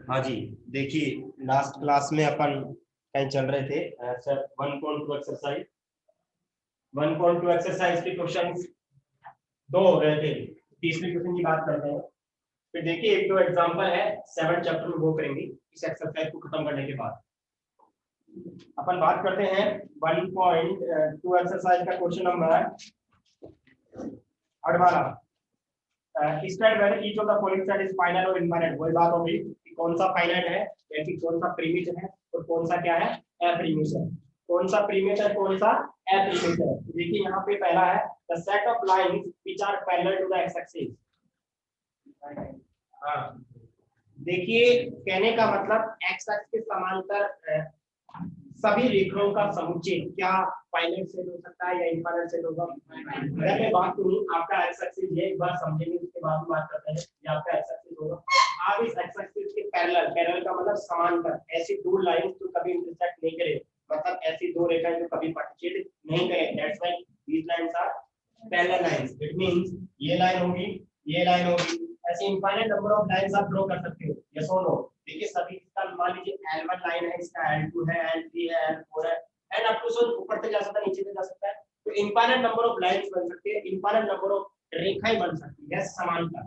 हाँ जी, देखिए last class में अपन कहीं चल रहे थे सर 1.2 एक्सरसाइज 1.2 एक्सरसाइज के क्वेश्चन दो हो रहे थे। तीसरे क्वेश्चन की बात करते हैं। फिर देखिए एक दो एग्जांपल है 7 चैप्टर में वो करेंगे इस एक्सरसाइज को खत्म करने के बाद। अपन बात करते हैं 1.2 एक्सरसाइज का क्वेश्चन नंबर 8 वाला। State whether each of the following set is finite और इनफाइनाइट। वही बात होगी कि कौन सा फाइनाइट है या कि कौन सा प्रीमिट है और कौन सा क्या है एप्रीमिट है। कौन सा प्रीमिट है कौन सा एप्रीमिट है। देखिए यहाँ पे पहला है the set of lines which are parallel to the X axis. हाँ देखिए कहने का मतलब एक्स एक्सिस के समांतर सभी रेखाओं का समुच्चय क्या फाइनाइट सेट हो सकता है या इनफाइनाइट सेट होगा। अगर मैं बात करूं आपका एक्स एक्सिस ये एक बार समझेंगे उसके बाद में बात करते हैं। ये आपका एक्स एक्सिस होगा। आप इस एक्स एक्सिस के पैरेलल, पैरेलल का मतलब समांतर, ऐसी दो लाइंस जो कभी इंटरसेक्ट नहीं करे, मतलब ऐसी दो रेखाएं जो कभी पार्टिसिपेट नहीं करे। That's why these lines are parallel lines. It means ये लाइन होगी ये लाइन होगी। ऐसे इनफाइनाइट नंबर ऑफ लाइंस आप ड्रॉ कर सकते हो। यस और नो। देखिए सभी इसका मान लीजिए L1 लाइन है, इसका L2 है, L3 है, L4 है एंड अप टू सो ऊपर तक जा सकता है नीचे तक जा सकता है। तो इनफाइनाइट नंबर ऑफ लाइंस बन सकती है, इनफाइनाइट नंबर ऑफ रेखाएं बन सकती है समांतर।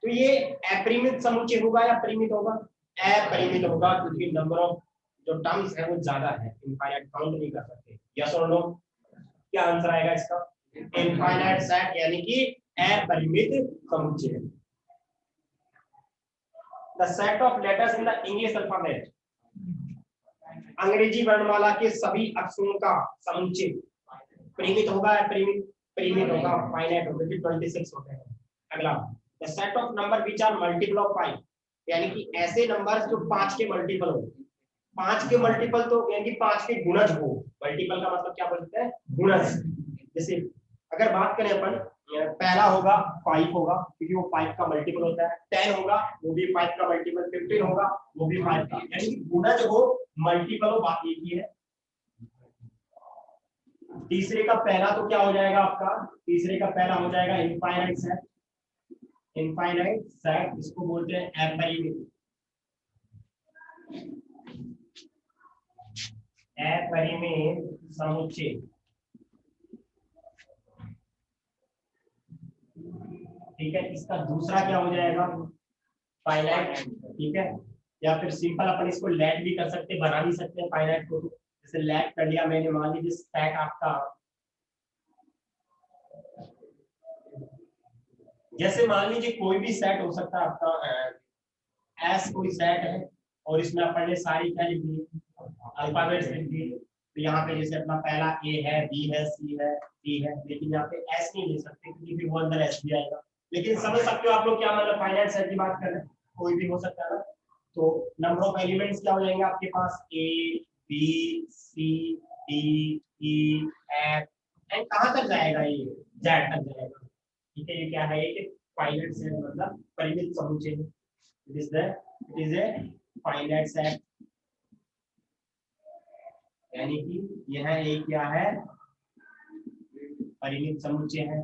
तो ये अपरिमित समुच्चय होगा या परिमित होगा। अपरिमित होगा क्योंकि नंबर ऑफ जो टर्म्स है वो ज्यादा है, इनफाइनाइट काउंट नहीं कर सकते। यस और नो। क्या आंसर आएगा इसका इनफाइनाइट सेट यानी कि अपरिमित समुच्चय। The set of letters in the English alphabet, अंग्रेजी वर्णमाला के सभी अक्षरों का समुच्चय परिमित होगा या परिमित परिमित होगा फाइनाइट होगा कि 26 होते हैं। अगला the set of number which are multiple of 5, यानी कि ऐसे नंबर्स जो 5 के मल्टीपल हो। 5 के मल्टीपल तो यानी कि 5 के गुणज हो। मल्टीपल का मतलब क्या बोलते हैं गुणज। जैसे अगर बात करें अपन पहला होगा 5 होगा क्योंकि वो 5 का मल्टीपल होता है। 10 होगा वो भी 5 का मल्टीपल। 15 होगा वो भी 5 का, यानी कि गुणज हो मल्टीपल हो, बात एक ही है। तीसरे का पहला तो क्या हो जाएगा आपका, तीसरे का पहला हो जाएगा इनफाइनाइट सेट। इनफाइनाइट सेट इसको बोलते हैं अपरिमित। अपरिमित समुच्चय। ठीक है, इसका दूसरा क्या हो जाएगा फाइनाइट। ठीक है, या फिर सिंपल अपन इसको लेट भी कर सकते हैं, बना भी सकते हैं फाइनाइट को। जैसे लेट कर लिया मैंने, मान लीजिए सेट आपका, जैसे मान लीजिए कोई भी सेट हो सकता है आपका एस कोई सेट है और इसमें अपन ने सारी क्या लिख दी अल्फाबेट्स लिख दी। तो यहाँ पे जैसे अपना पहला ए है, बी है, सी है, डी है, लेकिन यहाँ पे एस नहीं ले सकते क्योंकि फिर वो अंदर एस भी आएगा। लेकिन समझ सकते हो आप लोग क्या मतलब फाइनाइट सेट की बात कर रहे हैं, कोई भी हो सकता है ना। तो नंबर ऑफ एलिमेंट्स क्या हो जाएंगे आपके पास A B C D E F and कहाँ तक जाएगा ये जेड तक जाएगा। ठीक है, ये क्या है एक फाइनाइट सेट मतलब परिमित समुच्चय। It is a finite set यानी कि यह एक क्या है परिमित समुच्चय है।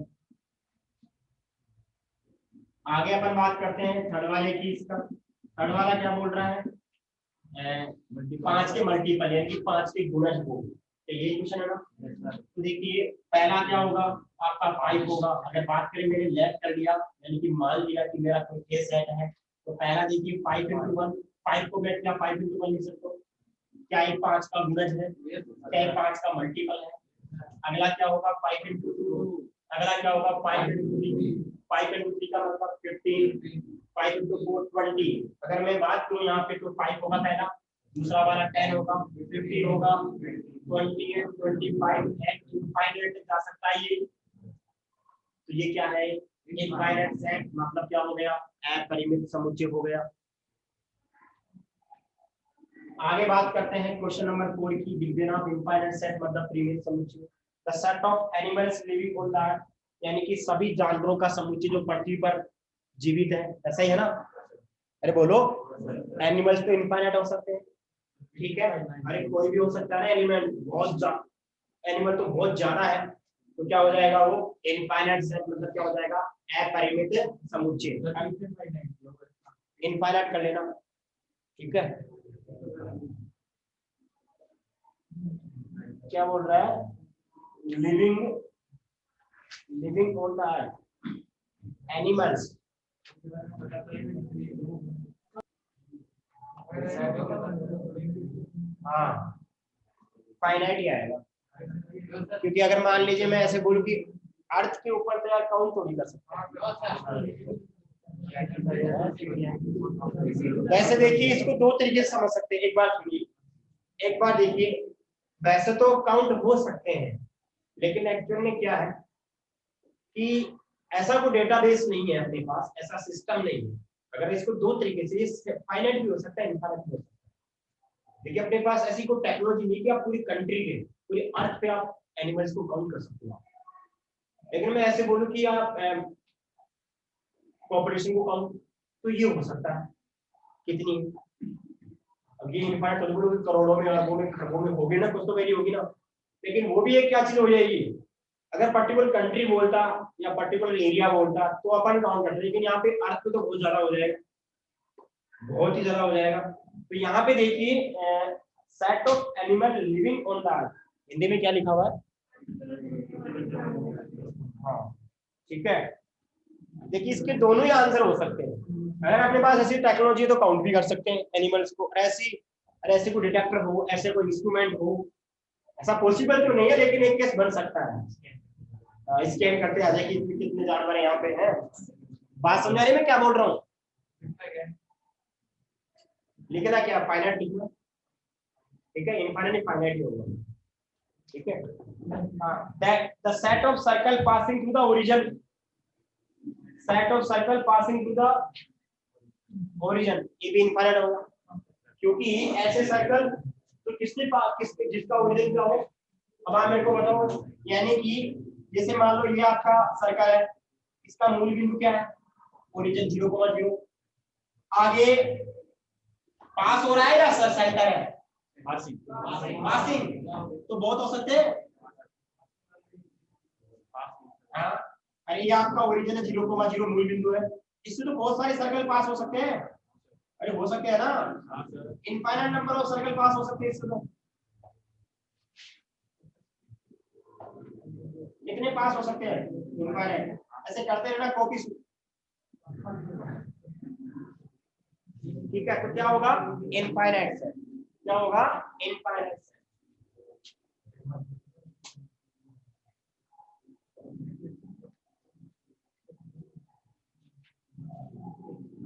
आगे अपन बात करते हैं थर्ड वाले की। इसका थर्ड वाला क्या बोल रहा है 5 के मल्टीपल यानी कि 5 के गुणज हो। तो यही क्वेश्चन है ना। तो देखिए पहला क्या होगा आपका 5 होगा। अगर बात करें मैंने लेफ्ट कर लिया यानी कि मान लिया कि मेरा कोई ए सेट है, तो पहला देखिए 5 into 1, 5 को मैं क्या 5 into 1 लिख सकता हूँ। क्या ये 5 का गुणज है, क्या ये 5 का मल्टीपल है। अगला क्या होगा 5 into 2, अगला क्या होगा 5 into 3, 5 into 3 का मतलब 15, 5 into 4 20। अगर मैं बात करूँ यहाँ पे तो 5 होगा पहला, दूसरा वाला 10 होगा, 15 होगा, 20 25 इनफाइनाइट जा सकता है ये। तो ये क्या है इनफाइनाइट सेट मतलब क्या हो गया अपरिमित समुच्चय हो गया। आगे बात करते हैं क्वेश्चन नंबर 4 की। डिवीजन ऑफ इनफाइनाइट सेट मतलब परिमित समुच्चय। The set of animals living on the earth, यानी कि सभी जानवरों का समुच्चय जो पृथ्वी पर जीवित है। ऐसा ही है ना, अरे बोलो एनिमल्स तो इनफाइनाइट हो सकते हैं। ठीक है, अरे कोई भी हो सकता है ना एनिमल, बहुत एनिमल तो बहुत ज्यादा है। तो क्या हो जाएगा वो इनफाइनाइट सेट मतलब क्या हो जाएगा अपरिमित समुच्चय। इनफाइनाइट कर लेना। ठीक है, क्या बोल रहा है, living on the earth animals, हाँ फाइनाइट ही आएगा, क्योंकि अगर मान लीजिए मैं ऐसे बोलूं कि अर्थ के ऊपर तो यार काउंट थोड़ी कर सकता। वैसे देखिए इसको दो तरीके से समझ सकते हैं, एक बार सुनिए, एक बार देखिए, वैसे तो काउंट हो सकते हैं, लेकिन एक्चुअल में क्या है कि ऐसा कोई डेटाबेस नहीं है अपने पास, ऐसा सिस्टम नहीं है। अगर इसको दो तरीके से, फाइनाइट भी हो सकता है, इनफाइनाइट भी हो सकता है, देखिए अपने पास ऐसी कोई टेक्नोलॉजी नहीं कि आप पूरी कंट्री के, पूरी अर्थ पे आप एनिमल्स को काउंट कर सकते हो। लेकिन मैं ऐसे बोलूं कि आप पॉपुलेशन को काउंट, तो ये हो सकता है, कितनी, अब ये इनफाइनाइट तो बोलोगे करोड़ों में, अरबों में, खरबों में होगी ना, कुछ तो वैल्यू होगी ना, लेकिन वो भी एक क्या चीज हो जाएगी, अगर पर्टिकुलर कंट्री बोलता या पर्टिकुलर एरिया बोलता तो अपन काउंट करते, लेकिन यहाँ पे अर्थ पे तो बहुत ज्यादा हो जाएगा, बहुत ही ज्यादा हो जाएगा। तो यहाँ पे देखिए set of animal living on the earth, Hindi में क्या लिखा हुआ है, हाँ ठीक है। देखिए इसके दोनों ही आंसर हो सकते हैं, अगर अपने पास ऐसी टेक्नोलॉजी है तो काउंट भी कर सकते हैं एनिमल्स को, ऐसे कोई डिटेक्टर हो, ऐसे कोई इंस्ट्रूमेंट हो, ऐसा पॉसिबल तो नहीं है, लेकिन एक केस बन सकता है। स्कैन करते आ जाए कि कितने जानवर यहाँ पे हैं, बात समझा रही मैं क्या बोल रहा हूँ, लिखना क्या, फाइनाइट लिखना, ठीक है, इनफाइनाइट फाइनाइट ही होगा, ठीक है। That the set of circle passing through the origin, set of circle passing through the origin, ये भी इनफाइनाइट होगा, क्योंकि ऐसे सर्कल तो किसके जिसका ओरिजिन क्या हो, अब आप मेरे को बताओ, यानी कि जैसे मान लो ये आपका सर्कल है, इसका मूल बिंदु क्या है, ओरिजिन 0,0, आगे पास हो रहा है या सेंटर है, पासिंग, तो बहुत हो सकते हैं, हाँ, अरे ये आपका ओरिजिन है 0,0 मूल बिंदु है, इससे तो बहुत सारे सर्कल पास हो सकते हैं, अरे हो सकते हैं ना, इनफाइनाइट नंबर ऑफ सर्कल पास हो सकते हैं इससे, तो कितने पास हो सकते हैं, इनफाइनाइट, ऐसे करते हैं ना कॉपी, ठीक है, तो क्या होगा, इनफाइनाइट से, क्या होगा, इनफाइनाइट से,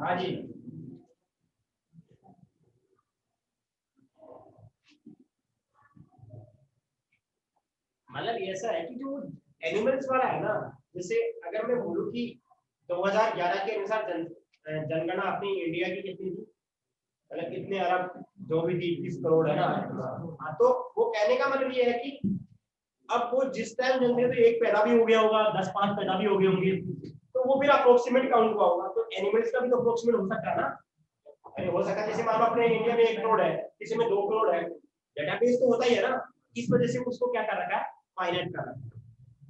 हाँ जी, मतलब ऐसा है कि जो एनिमल्स वाला है ना, जैसे अगर मैं बोलूं कि 2011 के अनुसार जनगणना अपनी इंडिया की कितनी थी, मतलब कितने अरब जो भी थी, 30 करोड़ है ना, हाँ, तो वो कहने का मतलब ये है कि अब वो जिस टाइम जनते तो एक पैदा भी हो गया होगा, 10-5 पैदा भी हो गए होंगे, तो वो फिर अप्रोक्सीमेट काउंट हुआ होगा, तो एनिमल्स का भी तो अप्रोक्सीमेट हो सकता है ना, अरे हो सकता है, जैसे मान लो अपने इंडिया में 1 करोड़ है, किसी में 2 करोड़ है, डेटाबेस तो होता ही है ना, इस वजह से उसको क्या कर रखा है, फाइनाइट कर रखा है,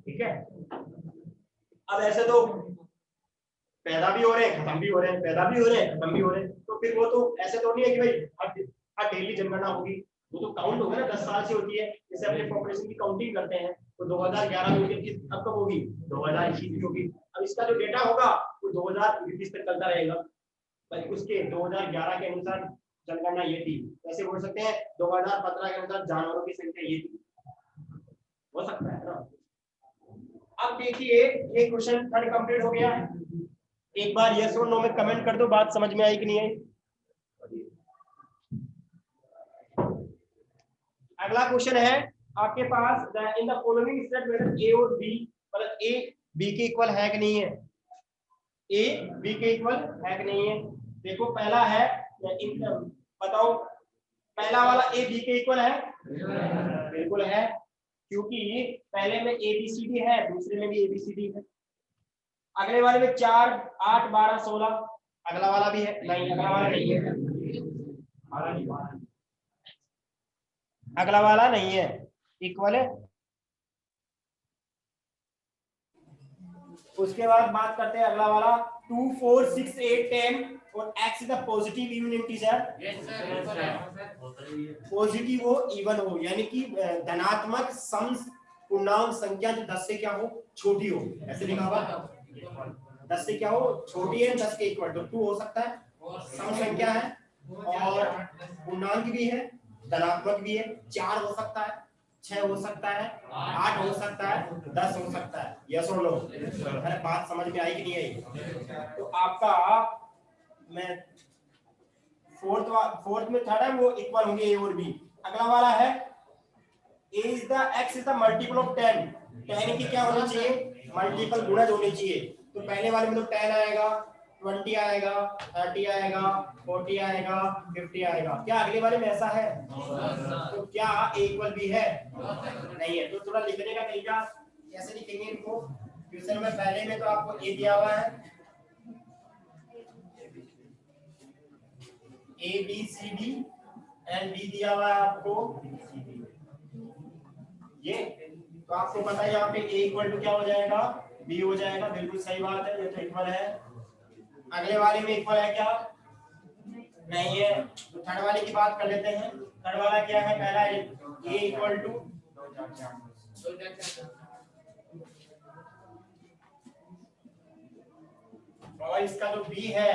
ठीक है। अब ऐसे तो पैदा भी हो रहे हैं, खत्म भी हो रहे हैं, पैदा भी हो रहे हैं, खत्म भी हो रहे हैं, तो फिर वो तो ऐसे तो नहीं है कि भाई हर डेली जनगणना होगी, वो तो काउंट होगा ना, 10 साल से होती है, जैसे अपने पॉपुलेशन की काउंटिंग करते हैं, तो 2011 में होगी, अब कब होगी, 2021 में होगी, अब इसका जो डेटा होगा वो 2021 तक चलता रहेगा, पर उसके 2011 के अनुसार जनगणना ये थी, वैसे बोल सकते हैं 2015 के अनुसार जानवरों की संख्या ये थी, हो सकता है ना। अब देखिए ये क्वेश्चन थर्ड कंप्लीट हो गया है, एक बार यस और नो में कमेंट कर दो, बात समझ में आई कि नहीं आई। अगला क्वेश्चन है आपके पास, in the following state whether A और बी, मतलब ए बी के इक्वल है कि नहीं है, ए बी के इक्वल है कि नहीं है, देखो पहला है, बताओ पहला वाला ए बी के इक्वल है, बिल्कुल है, क्योंकि पहले में ए बी सी डी है, दूसरे में भी ए बी सी डी है, अगले वाले में 4 8 12 16, अगला वाला भी है, नहीं अगला वाला नहीं है, अगला वाला नहीं है, इक्वल है, उसके बाद बात करते हैं अगला वाला 2 4 6 8 10 और x is a positive even integer. Positive हो इवन हो यानी कि धनात्मक सम पूर्णांक संख्या जो 10 से क्या हो छोटी हो, ऐसे लिखा हुआ 10 से क्या हो छोटी है 10 के इक्वल, तो 2 हो सकता है सम संख्या है और पूर्णांक भी है धनात्मक भी है, 4 हो सकता है 6 हो सकता है 8 हो सकता है 10 हो सकता है। यस और नो? अरे बात समझ में आई कि नहीं आई? तो आपका मैं फोर्थ में थर्ड है वो इक्वल होंगे ए और बी। अगला वाला है a is the x is the multiple of 10, 10 की क्या होनी चाहिए मल्टीपल गुणज होनी चाहिए। तो पहले वाले में तो 10 आएगा 20 आएगा 30 आएगा 40 आएगा 50 आएगा, क्या अगले वाले में ऐसा है? तो क्या a इक्वल b है? नहीं है। तो थोड़ा लिखने का तरीका कैसे लिखेंगे इनको, क्वेश्चन नंबर पहले में तो आपको a दिया हुआ है a b c d and b दिया हुआ है आपको ये, तो आपको पता है यहाँ पे a इक्वल टू क्या हो जाएगा b हो जाएगा, बिल्कुल सही बात है, ये तो इक्वल है। अगले वाले में इक्वल है क्या? नहीं है। तो थर्ड वाले की बात कर लेते हैं। थर्ड वाला क्या है? पहला a इक्वल टू और इसका जो b है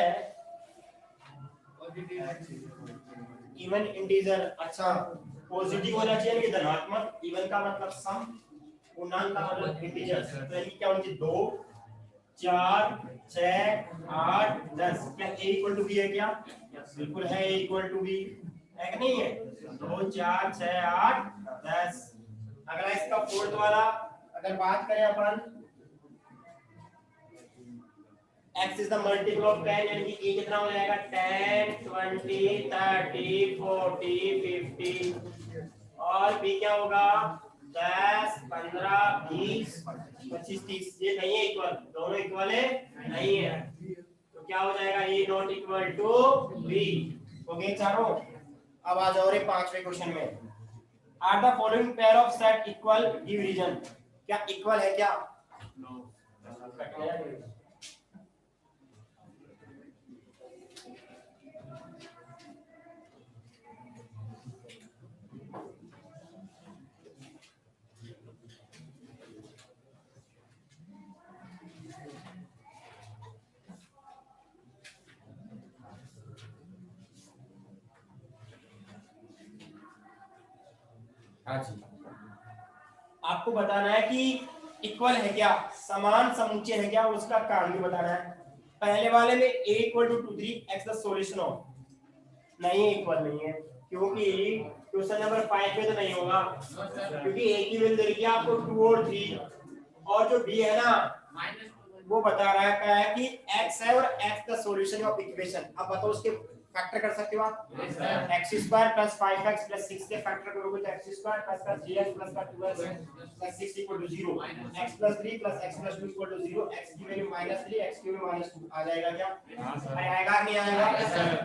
इवन इंटीजर, अच्छा पॉजिटिव होना चाहिए कि धनात्मक, इवन का मतलब सम, पूर्णांक का मतलब इंटीजर, तो यानी क्या होनी चाहिए 2 4 6 8 10। क्या a इक्वल टू b है क्या? बिल्कुल है a इक्वल टू b है कि नहीं है? 2 4 6 8 10। अगला इसका फोर्थ वाला अगर बात करें अपन x is the multiple of 10 यानी कि a कितना हो जाएगा 10 20 30 40 50 और b क्या होगा 10 15 20 25 30। ये नहीं है इक्वल, दोनों इक्वल है नहीं है, तो क्या हो जाएगा a not equal to b। हो गए चारों। अब आ जाओ रे पांचवें क्वेश्चन में। Are the following pair of set equal give reason, क्या इक्वल है क्या? आपको बताना है कि इक्वल है क्या, समान समुच्चय है क्या, उसका कारण भी बताना है। पहले वाले में a equal to 2 3 x the solution of, नहीं इक्वल नहीं है क्योंकि क्वेश्चन नंबर 5 में तो नहीं होगा, क्योंकि a की वैल्यू दे रही है आपको 2 और 3 और जो b है ना वो बता रहा है क्या है कि x है और x the solution of equation. अब बताओ उसके फैक्टर कर सकते हो आप, x square plus 5x plus 6 के फैक्टर करोगे तो x square plus 3x plus 2x plus 6 equal to 0, x plus 3 plus x plus 2 equal to 0, x की वैल्यू -3 x की वैल्यू -2 आ जाएगा क्या? आएगा नहीं आएगा?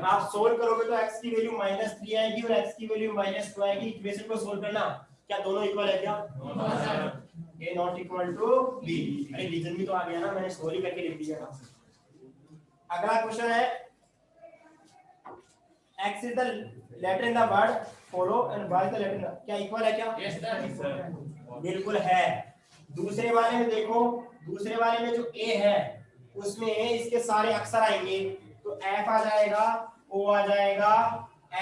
आप सोल्व करोगे तो x की वैल्यू -3 आएगी और x की वैल्यू -2 आएगी। इक्वेशन को सोल्व करना, क्या दोनों इक्वल है क्या? a not equal to b। अरे रीजन भी तो आ गया ना, मैंने सॉरी करके लिख दिया। अगला क्वेश्चन है x is the letter in the word follow and y is the letter in the, क्या इक्वल है क्या? yes sir बिल्कुल है। दूसरे वाले में देखो, दूसरे वाले में जो a है उसमें इसके सारे अक्षर आएंगे, तो f आ जाएगा o आ जाएगा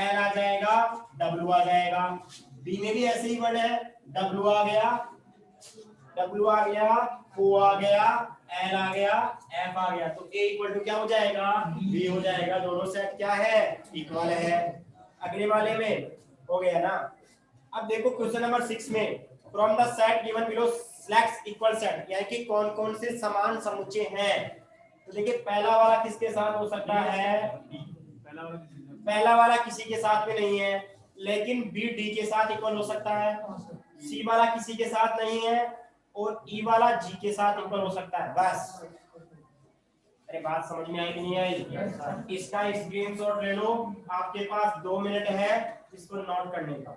l आ जाएगा w आ जाएगा। b में भी ऐसे ही वर्ड है, w आ गया o आ गया l आ गया f आ गया, तो a इक्वल टू क्या हो जाएगा? b हो जाएगा। दोनों सेट क्या है? इक्वल है। अगले वाले में हो गया ना। अब देखो क्वेश्चन नंबर 6 में from the set given below select equal set, यानी कि कौन कौन से समान समुच्चय हैं। तो देखिए पहला वाला किसके साथ हो सकता है? पहला वाला किसी के साथ में नहीं है, लेकिन बी डी के साथ इक्वल हो सकता है। सी वाला किसी के साथ नहीं है और ई वाला जी के साथ इक्वल हो सकता है। बस, अरे बात समझ में आई कि नहीं आई? इसका स्क्रीनशॉट ले लो, आपके पास 2 मिनट है इसको नोट करने का।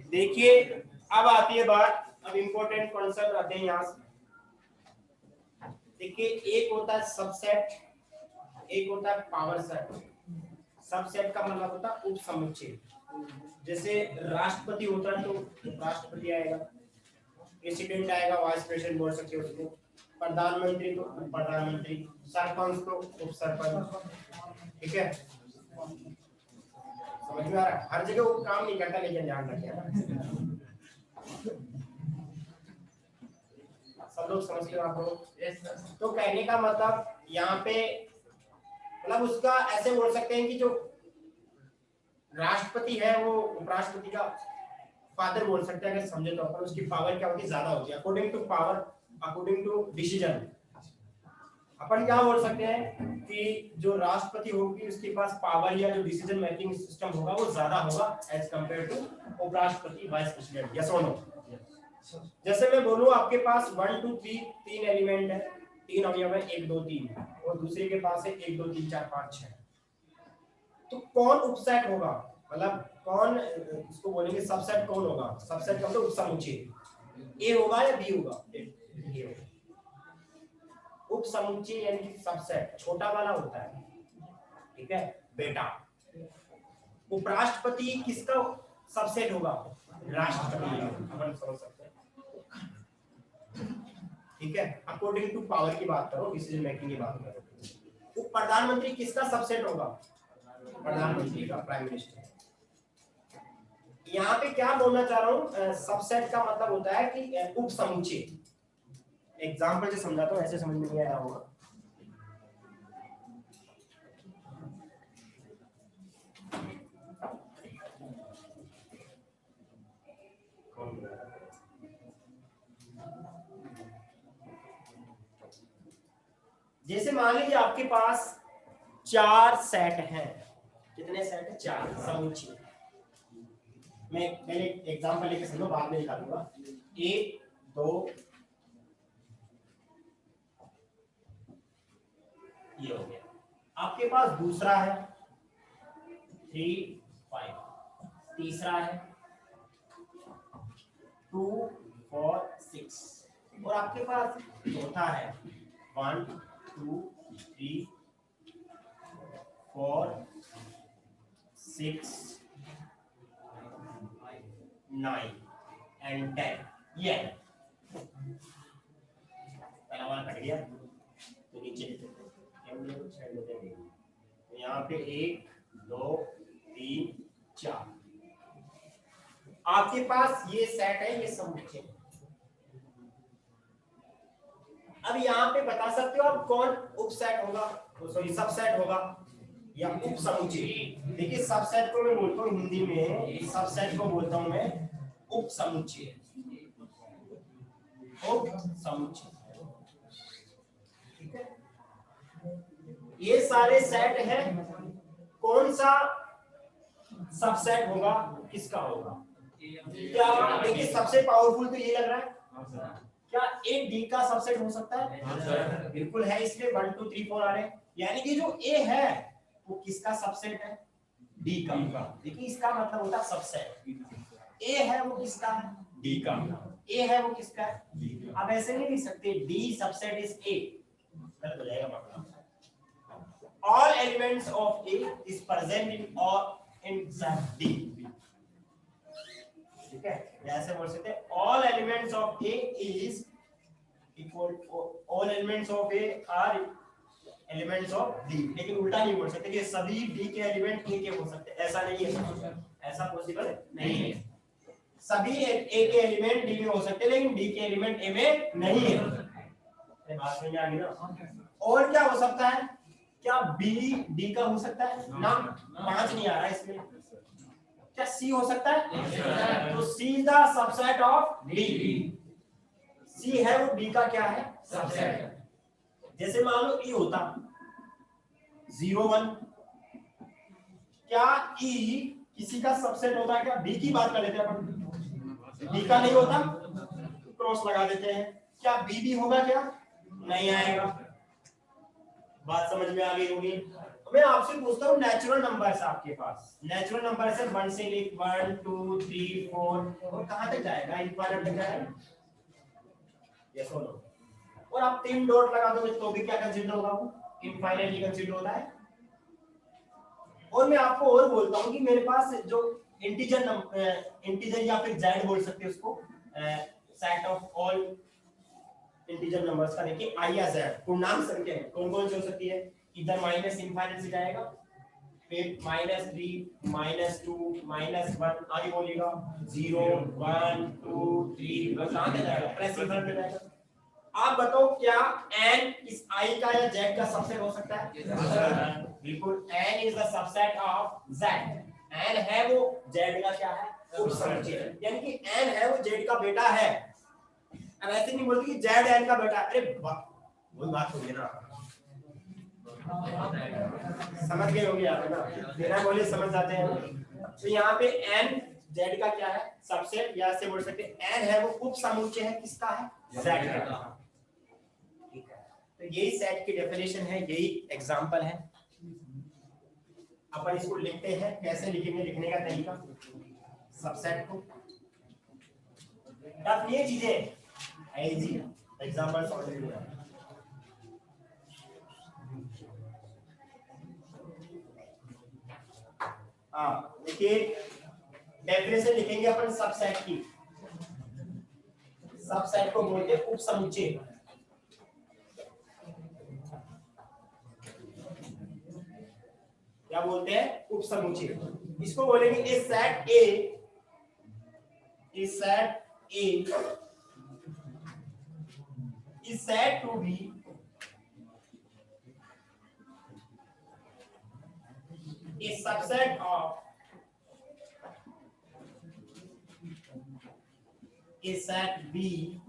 देखिए अब आती है बात, अब इंपॉर्टेंट कॉन्सेप्ट आते हैं यहाँ से। देखिए एक होता है सबसेट, एक होता है पावर सेट। सबसेट का मतलब होता है उप समुच्चय। जैसे राष्ट्रपति होता है तो राष्ट्रपति आएगा, प्रेसिडेंट आएगा, वाइस प्रेसिडेंट बोल सकते हो उसको, प्रधानमंत्री तो प्रधानमंत्री, सरपंच तो उप सरपंच। ठीक है, समझ में आ रहा है? हर जगह वो काम नहीं करता, लेकिन ध्यान रखें, सब लोग समझते हो आप लोग? तो कहने का मतलब यहाँ पे मतलब उसका ऐसे बोल सकते हैं कि जो राष्ट्रपति है वो उपराष्ट्रपति का फादर बोल सकते हैं, अगर समझे तो अपन। उसकी पावर क्या होती है, ज्यादा होती है according to power, according to decision. अपन क्या बोल सकते हैं कि जो राष्ट्रपति होगी उसके पास पावर या जो डिसीजन मेकिंग सिस्टम होगा वो ज्यादा होगा एज कंपेयर टू उपराष्ट्रपति, वाइस प्रेसिडेंट। यस और नो? जैसे मैं बोलूं आपके पास 1 2 3 तीन एलिमेंट है, तीन अवयव है, 1 2 3, और दूसरे के पास है 1 2 3 4 5 6, तो कौन उपसेट होगा, मतलब कौन इसको बोलेंगे सबसेट कौन होगा? सबसेट का मतलब उपसमुच्चय ए होगा या बी होगा? ए होगा। उपसमुच्चय यानी कि सबसेट छोटा वाला होता है, ठीक है बेटा। उपराष्ट्रपति किसका सबसेट होगा? राष्ट्रपति। अपन समझ सकते हैं, ठीक है, अकॉर्डिंग टू पावर की बात करो, डिसीजन मेकिंग की बात करो। प्रधानमंत्री किसका सबसेट होगा? प्रधानमंत्री का, प्राइम मिनिस्टर। यहाँ पे क्या बोलना चाह रहा हूँ, सबसेट का मतलब होता है कि उप समुच्चय। एग्जाम्पल से समझाता हूँ, ऐसे समझ में नहीं आया होगा। जैसे मान लीजिए आपके पास 4 सेट हैं। कितने सेट है? 4 समुच्चय। मैं पहले एग्जांपल लेके समझो, बाद में निकालूंगा। 1 2 ये हो गया। आपके पास दूसरा है 3 5, तीसरा है 2 4 6, और आपके पास चौथा है 1 2 3 4 6 9 and 10। ये पहला वाला कट गया तो नीचे तो यहाँ पे 1 2 3 4 आपके पास ये सेट है, ये समुच्चय। अब यहाँ पे बता सकते हो आप कौन उपसेट होगा, सॉरी सबसेट होगा या उप समुच्चय। देखिए सबसेट को मैं बोलता हूँ हिंदी में, सबसेट को बोलता हूँ मैं उप समुच्चय। उप समुच्चय, ठीक है। ये सारे सेट हैं, कौन सा सबसेट होगा, किसका होगा? क्या देखिए सबसे पावरफुल तो ये लग रहा है, क्या ए डी का सबसेट हो सकता है? बिल्कुल है, इसलिए 1 2 3 4 आ रहे हैं। यानी कि जो ए है वो किसका सबसेट है? डी का। देखिए इसका मतलब होता है सबसेट। ए है वो किसका है? डी का। ए है वो किसका है? डी का। अब ऐसे नहीं लिख सकते डी सबसेट इज ए, गलत हो जाएगा मतलब। All elements of A is present in or in D, ठीक है। ऐसे बोल सकते हैं all elements of A is equal, all elements of A are elements of D। लेकिन उल्टा नहीं बोल सकते कि सभी D के एलिमेंट A के हो सकते हैं, ऐसा नहीं है, ऐसा पॉसिबल नहीं है। सभी A के एलिमेंट D में हो सकते हैं, लेकिन D के एलिमेंट A में नहीं है। बात समझ में आ गई ना? और क्या हो सकता है? क्या B D का हो सकता है? ना, 5 नहीं आ रहा है इसमें। क्या C हो सकता है? तो C is the subset of D। C है वो D का क्या है? सबसेट। जैसे मान लो E होता 0 1, क्या E किसी का सबसेट होता है? क्या B की बात कर लेते हैं अपन, B का नहीं होता, क्रॉस लगा देते हैं। क्या B भी होगा? क्या नहीं आएगा। बात समझ में आ गई होगी। मैं आपसे पूछता हूँ नेचुरल नंबर्स आपके पास, नेचुरल नंबर से 1 से लेकर 1 2 3 4 और कहां तक जाएगा, इनफाइनाइट तक जाएगा, यस और नो। और आप 3 डॉट लगा दोगे तो भी क्या कंसीडर होगा, वो इनफाइनाइटली कंसीडर होता है। और मैं आपको और बोलता हूँ कि मेरे पास जो इंटीजर इंटीजर या फिर जेड बोल सकते हैं उसको, set of all integer numbers का, देखिए आई या जेड पूर्णांक संख्या है, कौन कौन सी हो सकती है, इधर माइनस इनफाइनाइट से जाएगा, फिर -3 -2 -1 आगे बोलिएगा 0 1 2 3 बस कहां तक जाएगा, प्लस इनफाइनाइट में जाएगा। आप बताओ क्या n इस i का या z का सबसेट हो सकता है? बिल्कुल, n is the subset of z, n है वो z का क्या है, उपसमुच्चय, यानी कि n है वो z का बेटा है। अब ऐसे नहीं बोलते कि z n का बेटा, अरे वही बात हो गई ना, समझ गए होंगे आप ना, बिना बोले समझ जाते हैं। तो यहाँ पे n z का क्या है, सबसेट, या ऐसे बोल सकते हैं n है वो उपसमुच्चय है किसका है, z का। तो यही सेट की डेफिनेशन है, यही एग्जांपल है। अपन इसको लिखते हैं, कैसे लिखेंगे, लिखने का तरीका, सबसेट को टफ नहीं है चीजें, इजी एग्जांपल सॉल्व करना। हाँ देखिए, डेफिनेशन लिखेंगे अपन सबसेट की, सबसेट को बोलते हैं उपसमुच्चय। क्या बोलते हैं, उपसमुच्चय। इसको बोलेंगे A set A, is set A is said to be a subset of a set B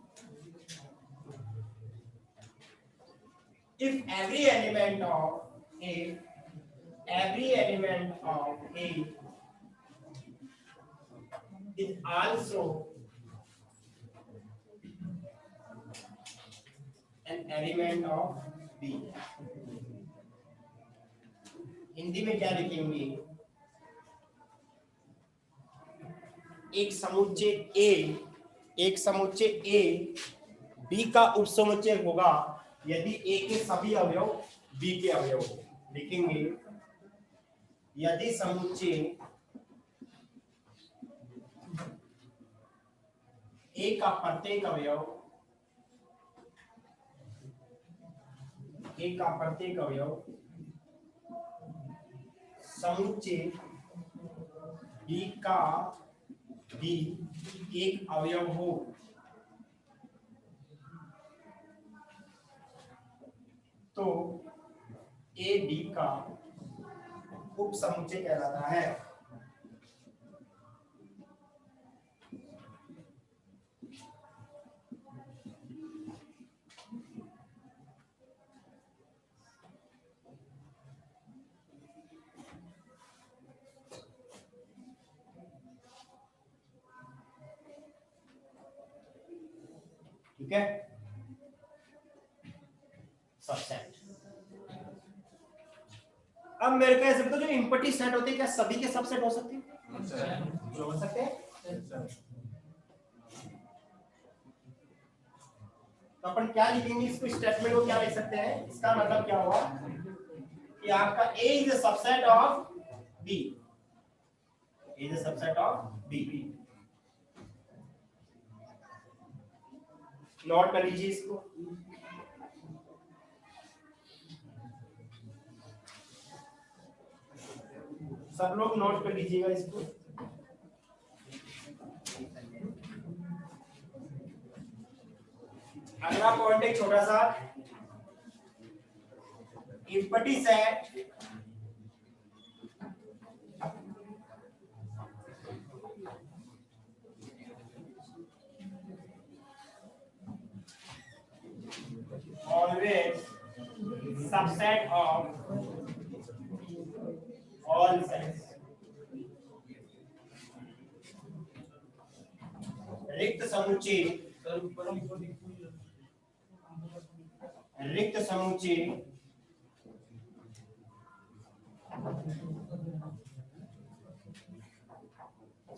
if every element of A is also an element of B। Hindi में क्या लिखेंगे, एक समुच्चय A B का उपसमुच्चय होगा यदि A के सभी अवयव B के अवयव हो। लिखेंगे यदि समुच्चय A का प्रत्येक अवयव समुच्चय B का भी एक अवयव हो, तो ए बी का उपसमुच्चय कहलाता है। ठीक है, सबसेट। अब मेरे को ऐसे बताओ, जो इम्पटी सेट होते हैं क्या सभी के सबसेट हो सकते हैं? जो हो सकते हैं। तो अपन क्या लिखेंगे इसको, स्टेटमेंट को क्या लिख सकते हैं, इसका मतलब क्या हुआ कि आपका A is a subset of B, is a subset of B। Note कर लीजिए इसको, सब लोग नोट कर लीजिएगा इसको। अगला पॉइंट है छोटा सा, empty set always subset of all sets। रिक्त समुच्चय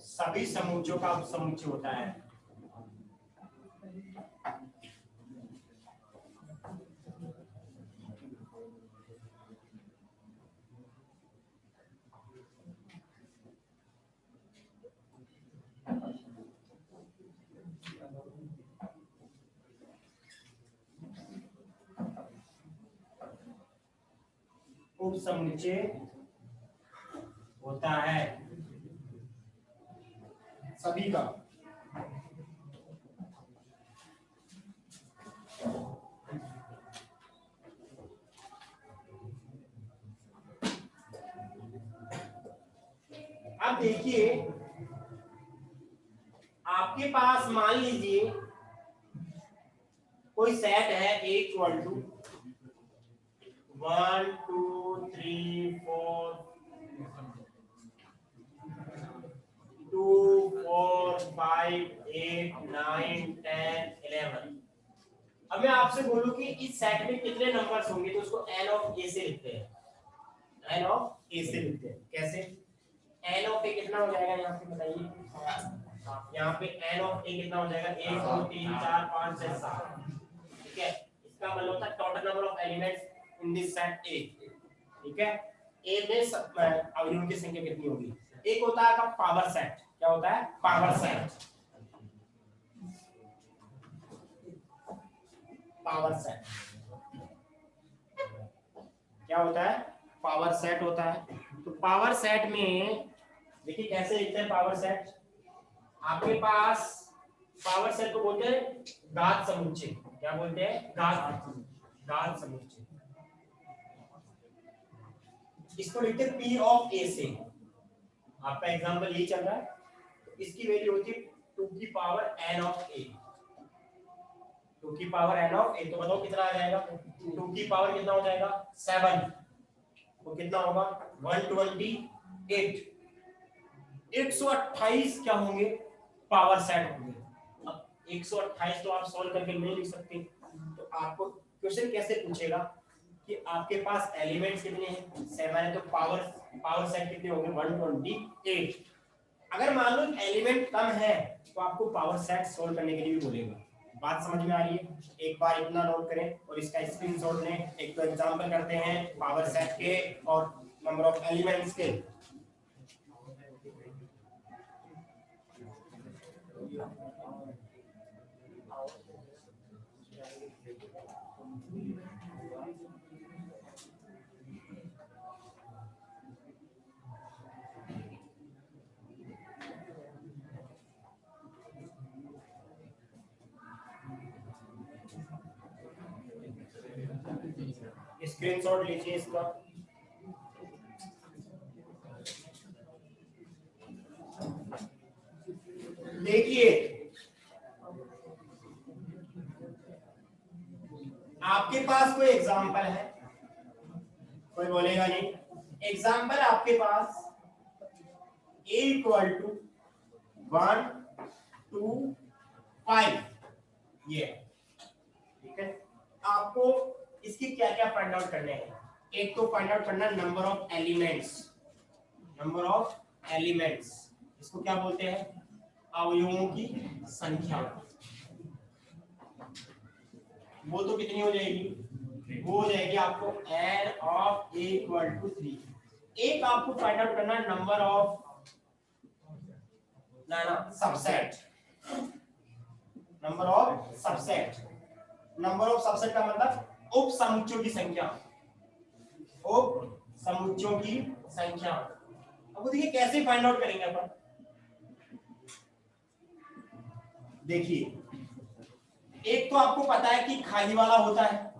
सभी समुच्चयों का उपसमुच्चय होता है। उपसमुच्चय होता है सभी का। अब देखिए आपके पास मान लीजिए कोई सेट है A इक्वल टू 1 2 3 4 2 4 5 8 9 10 11। अब मैं आपसे बोलूं कि इस सेट में कितने नंबर्स होंगे तो उसको n ऑफ a से लिखते हैं। n ऑफ a से लिखते हैं। कैसे? n ऑफ a कितना हो जाएगा यहाँ पे बताइए। यहाँ पे n ऑफ a कितना हो जाएगा 1 2 3 4 5 6 7। ठीक है, इसका मतलब होता है total number of elements in this set A। ठीक है, A में अवयवों की संख्या कितनी होगी? एक होता है आपका पावर सेट। क्या होता है? Power set. पावर सेट क्या होता है? पावर सेट होता है। तो पावर सेट में देखिए कैसे लिखते हैं पावर सेट। आपके पास पावर सेट को बोलते हैं घात समुच्चय। क्या बोलते हैं? घात समुच्चय। इसको लिखते हैं P ऑफ A से। आपका एग्जांपल ये चल रहा है, इसकी वैल्यू होती है 2 की पावर n ऑफ A। 2 की पावर n ऑफ A, तो बताओ कितना आ जाएगा? 2 की पावर कितना हो जाएगा? 7। तो कितना होगा? 128। 128 क्या होंगे? पावर सेट होंगे। अब 128 तो आप सॉल्व करके नहीं लिख सकते, तो आपको क्वेश्चन कैसे पूछेगा कि आपके पास एलिमेंट्स कितने हैं? 7 है, तो पावर सेट कितने होंगे? 128। अगर मान लो एलिमेंट कम है तो आपको पावर सेट सॉल्व करने के लिए भी बोलेगा। बात समझ में आ रही है? एक बार इतना नोट करें और इसका स्क्रीनशॉट लें। एक तो एग्जांपल करते हैं पावर सेट के और नंबर ऑफ एलिमेंट्स के। स्क्रीनशॉट लीजिए इसका। देखिए आपके पास कोई एग्जांपल है? कोई बोलेगा नहीं। एग्जांपल आपके पास A इक्वल टू 1 2 5 ये। ठीक है, आपको इसकी क्या क्या फाइंड आउट करने हैं? एक तो फाइंड आउट करना number of elements. Number of elements इसको क्या बोलते हैं? अवयवों की संख्या। वो तो कितनी हो जाएगी? वो हो जाएगी आपको n of a equal to 3। एक आपको फाइंड आउट करना number of subset. Number of subset. Number of subset का मतलब उप समुच्चयों की संख्या। उप समुच्चयों की संख्या। अब देखिए कैसे फाइंड आउट करेंगे अपन। देखिए एक तो आपको पता है कि खाली वाला होता है।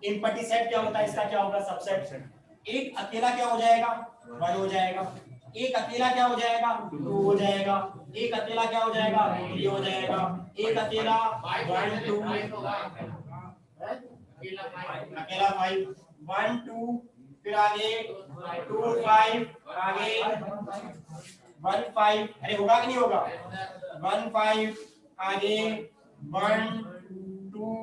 इम्पटी सेट क्या होता है? इसका क्या होगा? सबसेट। एक अकेला क्या हो जाएगा? 1 हो जाएगा। एक अकेला क्या हो जाएगा? 2 हो जाएगा। एक अकेला क्या हो जाएगा? 3 हो जाएगा। एक अकेला 1 2 अकेला 5 1 2 फिर आगे 2 5 आगे 1 5। अरे होगा कि नहीं होगा? 1 5 आगे 1 2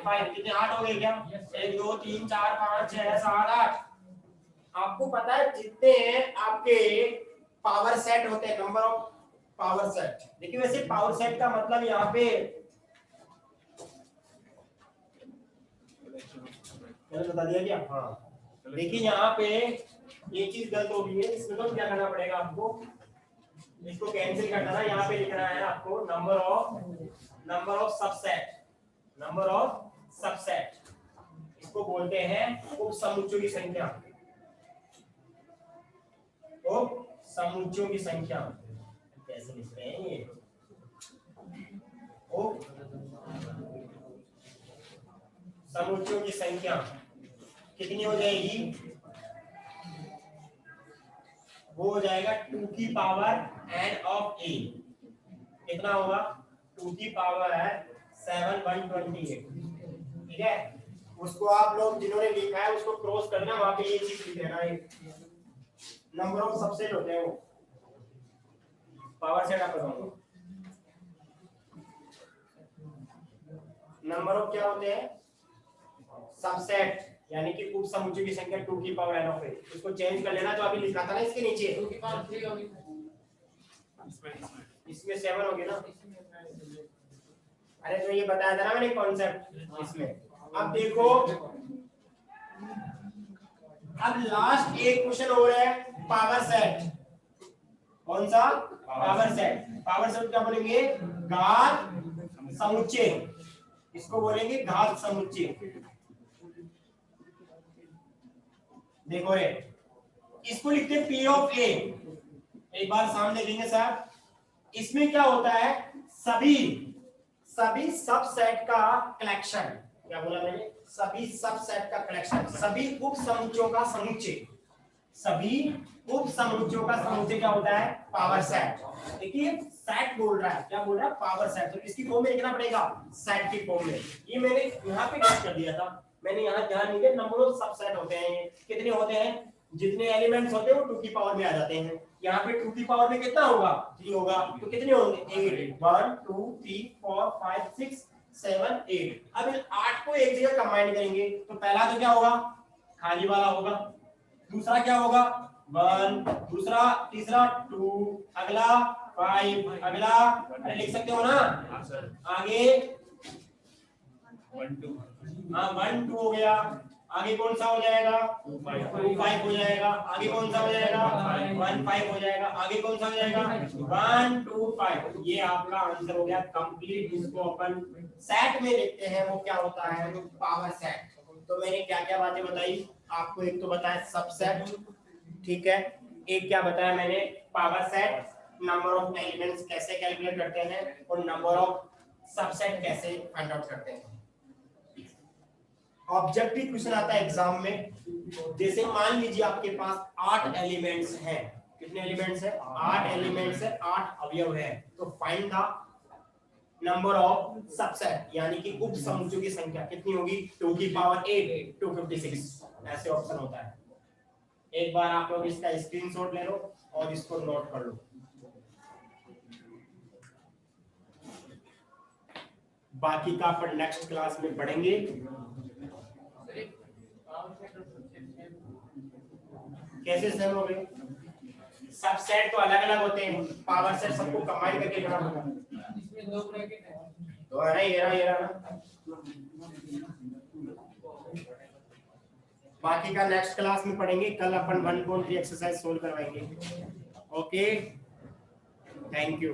5। कितने 8 हो गए क्या? 1 2 3 4 5 6 7 8। आपको पता है जितने आपके पावर सेट होते हैं, नंबर ऑफ पावर सेट। देखिए वैसे पावर सेट का मतलब यहाँ पे मैंने बता दिया क्या? हाँ, देखिए यहाँ पे ये चीज गलत हो गई है, इसमें तो क्या करना पड़ेगा आपको, इसको कैंसिल करना है। यहाँ पे लिखना है आपको number of subset, number of subset, इसको बोलते हैं उप समुच्चयों की संख्या, उप समुच्चयों की संख्या। कैसे लिख रहे हैं ये, उप समुच्चयों की संख्या कितनी हो जाएगी? वो हो जाएगा 2 की पावर n ऑफ a। कितना होगा? 2 की पावर 7 128। ठीक है, उसको आप लोग जिन्होंने लिखा है उसको क्रॉस करना, वहां पे ये चीज लिख देना, नंबर ऑफ सबसेट होते हैं वो, पावर सेट आपको बताऊंगा। नंबर ऑफ क्या होते हैं? सबसेट, यानी कि उप समुच्चय की संख्या 2 की पावर n ऑफ a। इसको चेंज कर लेना, जो अभी लिखा था ना इसके नीचे, 2 की पावर 3 होगी, इसमें 7 होगी ना। अरे तो ये बताया था ना मैंने कॉन्सेप्ट इसमें। अब देखो, अब लास्ट एक क्वेश्चन हो रहा है पावर सेट। कौन सा? Power set. पावर सेट क्या बोलेंगे? घात समुच्चय, इसको बोलेंगे घात समुच्चय। देखो रे, इसको लिखते हैं P ऑफ A। एक बार सामने देखेंगे साहब, इसमें क्या होता है? सभी सबसेट का कलेक्शन। क्या बोला मैंने? सभी सबसेट का कलेक्शन, सभी उप समुच्चयों का समुच्चय। सभी उप समुच्चयों का समुच्चय क्या होता है? Power set. देखिए सेट बोल रहा है, क्या बोल रहा है? Power set. तो इसकी फॉर्म में लिखना पड़ेगा, सेट की फॉर्म में। ये मैंने यहाँ पे गेस कर दिया था, मैंने यहाँ ध्यान नहीं दिया। नंबर ऑफ सबसेट होते हैं, कितने होते हैं? जितने एलिमेंट्स होते हैं वो 2 की पावर में आ जाते हैं। यहाँ पे 2 की पावर में कितना होगा? 3 होगा। तो कितने होंगे? 8, 1 2 3 4 5 6 7 8। अब इन 8 को एक जगह कंबाइन करेंगे तो पहला तो क्या होगा? खाली वाला होगा। दूसरा क्या होगा? 1, दूसरा, तीसरा 2, अगला 5, अगला, अरे लिख सकते हो ना आगे? 1 2, हाँ 1 2 हो गया। आगे कौन सा हो जाएगा? 2 5 हो जाएगा। आगे कौन सा हो जाएगा? 1 5 हो जाएगा। आगे कौन सा हो जाएगा? 1 2 5। ये आपका आंसर हो गया कंप्लीट। इसको अपन सेट में लिखते हैं, वो क्या होता है? Power set. तो मैंने क्या क्या बातें बताई आपको? एक तो बताया सबसेट, ठीक है। एक क्या बताया मैंने? Power set, number of elements कैसे कैलकुलेट करते हैं, और नंबर ऑफ सबसेट कैसे फाइंड आउट करते हैं। ऑब्जेक्टिव क्वेश्चन आता है एग्जाम में, जैसे मान लीजिए आपके पास 8 एलिमेंट्स हैं। कितने एलिमेंट्स हैं? 8 एलिमेंट्स है, 8 अवयव है। तो find the number of subset, यानी कि उप समुच्चयों की संख्या कितनी होगी? 2 की पावर 8 256। ऐसे ऑप्शन होता है। एक बार आप लोग इसका स्क्रीनशॉट ले लो और इसको नोट कर लो। बाकी का अपन नेक्स्ट क्लास में पढ़ेंगे। कैसे सेम हो गए? सबसेट तो अलग अलग होते हैं, पावर सेट सबको कंबाइन करके करना होगा। इसमें 2 ब्रैकेट है तो है ना, ये रहा। बाकी का नेक्स्ट क्लास में पढ़ेंगे। कल अपन 1.3 एक्सरसाइज सोल्व करवाएंगे। Okay, thank you.